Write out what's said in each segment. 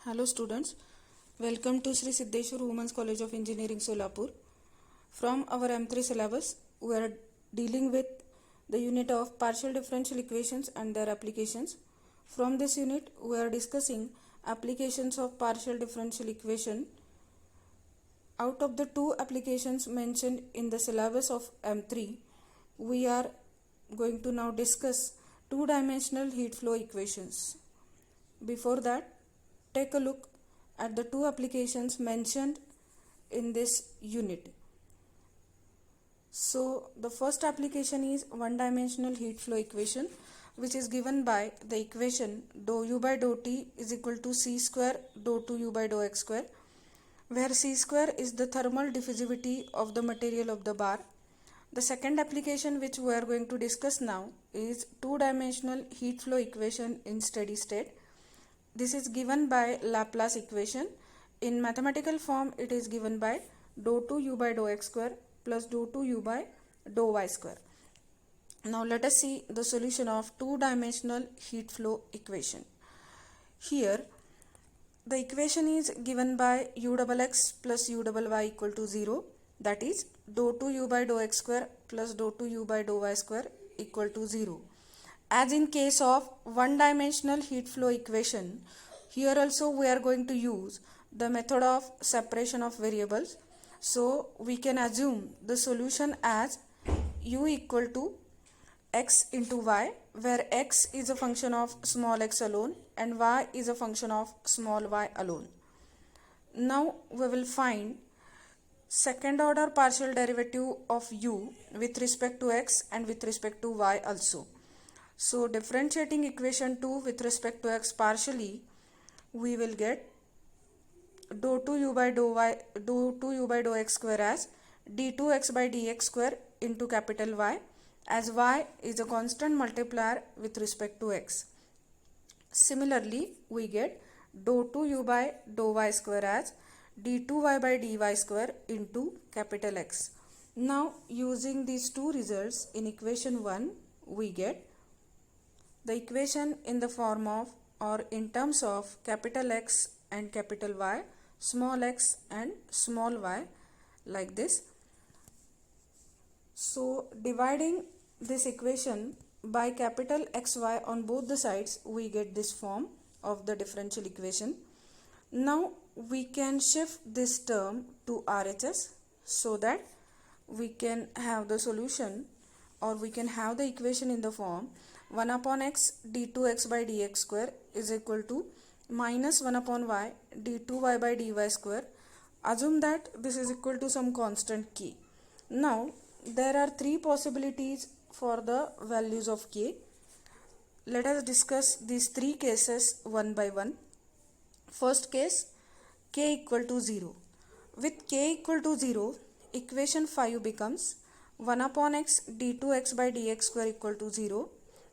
Hello students, welcome to Sri Siddheshwar Women's College of Engineering Solapur. From our M3 syllabus, we are dealing with the unit of partial differential equations and their applications. From this unit, we are discussing applications of partial differential equation. Out of the two applications mentioned in the syllabus of M3, we are going to now discuss two-dimensional heat flow equations. Before that, take a look at the two applications mentioned in this unit. So the first application is one-dimensional heat flow equation, which is given by the equation dou u by dou t is equal to c square dou 2u by dou x square, where c square is the thermal diffusivity of the material of the bar. The second application which we are going to discuss now is two-dimensional heat flow equation in steady state. This is given by Laplace equation. In mathematical form, it is given by dou 2u by dou x square plus dou 2u by dou y square. Now let us see the solution of two-dimensional heat flow equation. Here, the equation is given by u double x plus u double y equal to 0. That is dou 2u by dou x square plus dou 2u by dou y square equal to 0. As in case of one-dimensional heat flow equation, here also we are going to use the method of separation of variables. So we can assume the solution as u equal to x into y, where x is a function of small x alone and y is a function of small y alone. Now we will find second order partial derivative of u with respect to x and with respect to y also. So differentiating equation 2 with respect to x partially, we will get dou 2u by dou x square as d2x by dx square into capital Y, as y is a constant multiplier with respect to x. Similarly, we get dou 2u by dou y square as d2y by dy square into capital X. Now using these two results in equation 1, we get the equation in the form of or in terms of capital X and capital Y, small x and small y, like this. So dividing this equation by capital XY on both the sides, we get this form of the differential equation. Now we can shift this term to RHS so that we can have the solution, or we can have the equation in the form 1 upon x d2x by dx square is equal to minus 1 upon y d2y by dy square. Assume that this is equal to some constant k. Now there are three possibilities for the values of k. Let us discuss these three cases one by one. First case, k equal to 0. With k equal to 0, equation 5 becomes 1 upon x d2x by dx square equal to 0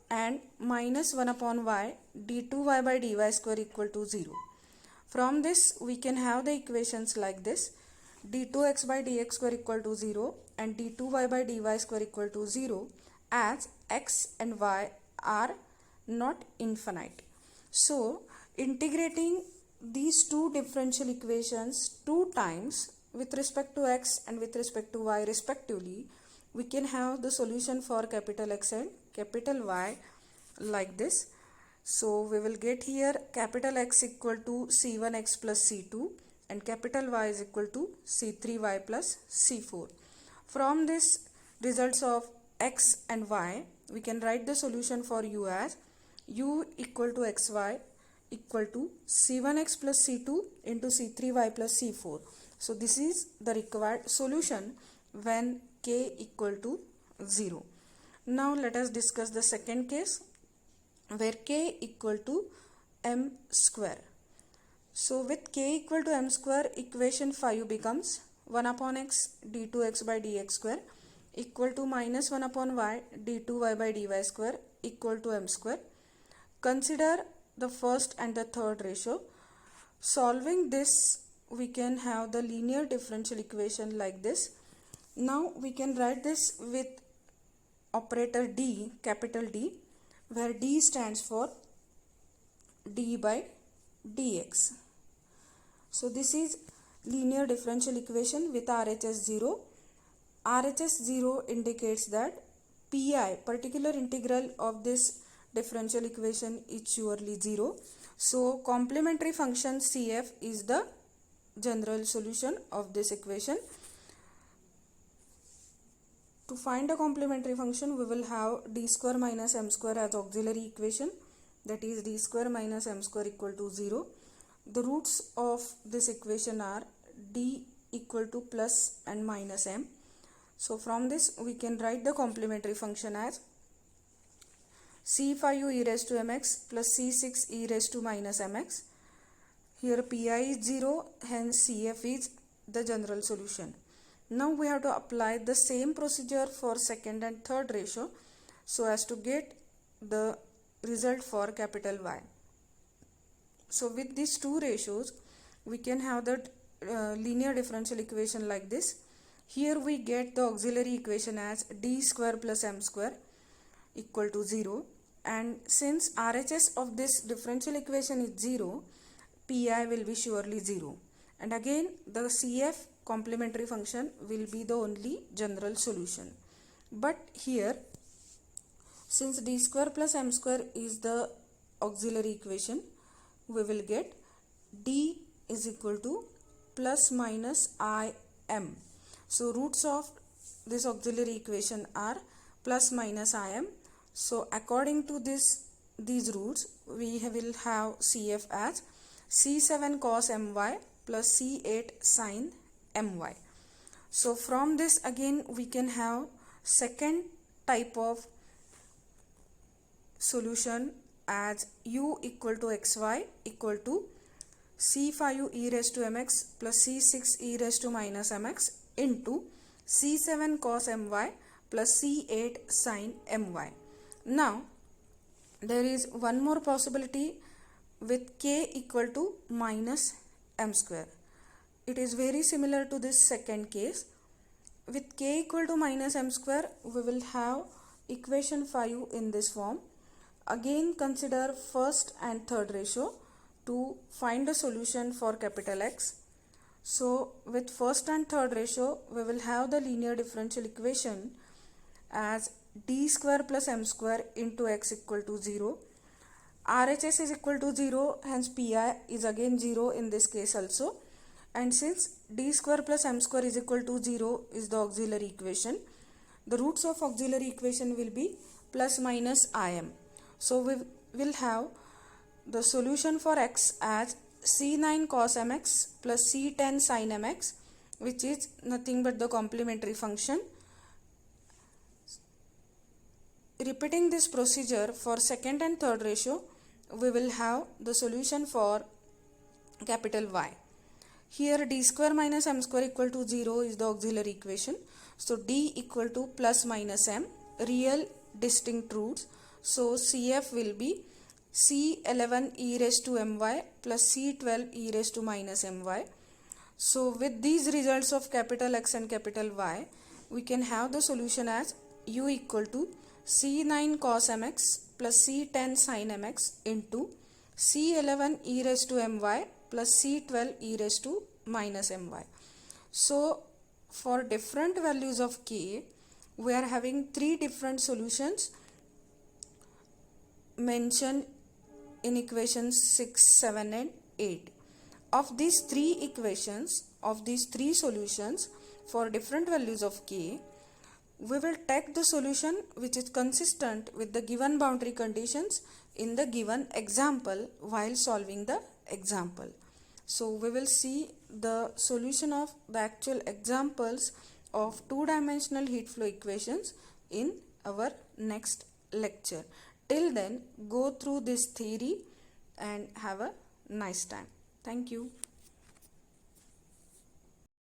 and minus 1 upon y d2y by dy square equal to 0. From this, we can have the equations like this: d2x by dx square equal to 0 and d2y by dy square equal to 0, as x and y are not infinite. So integrating these two differential equations two times with respect to x and with respect to y respectively, we can have the solution for capital X and capital Y like this. So we will get here capital X equal to C1x plus C2 and capital Y is equal to C3y plus C4. From this results of x and y, we can write the solution for u as u equal to xy equal to C1x plus C2 into C3y plus C4. So this is the required solution when k equal to 0. Now let us discuss the second case where k equal to m square. So with k equal to m square, equation 5 becomes 1 upon x d2x by dx square equal to minus 1 upon y d2y by dy square equal to m square. Consider the first and the third ratio. Solving this, we can have the linear differential equation like this. Now we can write this with operator d, capital D, where d stands for d by dx. So this is linear differential equation with RHS 0. RHS 0 indicates that PI, particular integral of this differential equation, is surely 0. So complementary function CF is the general solution of this equation. To find a complementary function, we will have d square minus m square as auxiliary equation, that is d square minus m square equal to 0. The roots of this equation are d equal to plus and minus m. So from this we can write the complementary function as c5u e raised to mx plus c6 e raised to minus mx. Here pi is 0, hence CF is the general solution. Now we have to apply the same procedure for second and third ratio so as to get the result for capital Y. So with these two ratios we can have the linear differential equation like this. Here we get the auxiliary equation as d square plus m square equal to 0, and since RHS of this differential equation is 0, Pi will be surely 0, and again the CF complementary function will be the only general solution. But here, since d square plus m square is the auxiliary equation, we will get d is equal to plus minus im. So roots of this auxiliary equation are plus minus im. So according to these roots, we will have CF as c7 cos my plus c8 sin my. So from this again we can have second type of solution as u equal to xy equal to c5u e raised to mx plus c6 e raised to minus mx into c7 cos my plus c8 sin my. Now there is one more possibility with k equal to minus m square. It is very similar to this second case. With k equal to minus m square, we will have equation 5 in this form. Again consider first and third ratio to find a solution for capital X. So with first and third ratio, we will have the linear differential equation as d square plus m square into x equal to 0. RHS is equal to 0, hence Pi is again 0 in this case also. And since d square plus m square is equal to 0 is the auxiliary equation, the roots of auxiliary equation will be plus minus im. So we will have the solution for x as c9 cos mx plus c10 sin mx, which is nothing but the complementary function. Repeating this procedure for second and third ratio, we will have the solution for capital Y. Here d square minus m square equal to 0 is the auxiliary equation. So d equal to plus minus m, real distinct roots. So CF will be c11 e raised to my plus c12 e raised to minus my. So with these results of capital X and capital Y, we can have the solution as u equal to c9 cos mx plus c10 sin mx into c11 e raised to my plus c12 e raised to minus my. So for different values of k, we are having three different solutions mentioned in equations 6, 7 and 8. Of these three equations, of these three solutions for different values of k, we will take the solution which is consistent with the given boundary conditions in the given example while solving the example. So we will see the solution of the actual examples of two-dimensional heat flow equations in our next lecture. Till then, go through this theory and have a nice time. Thank you.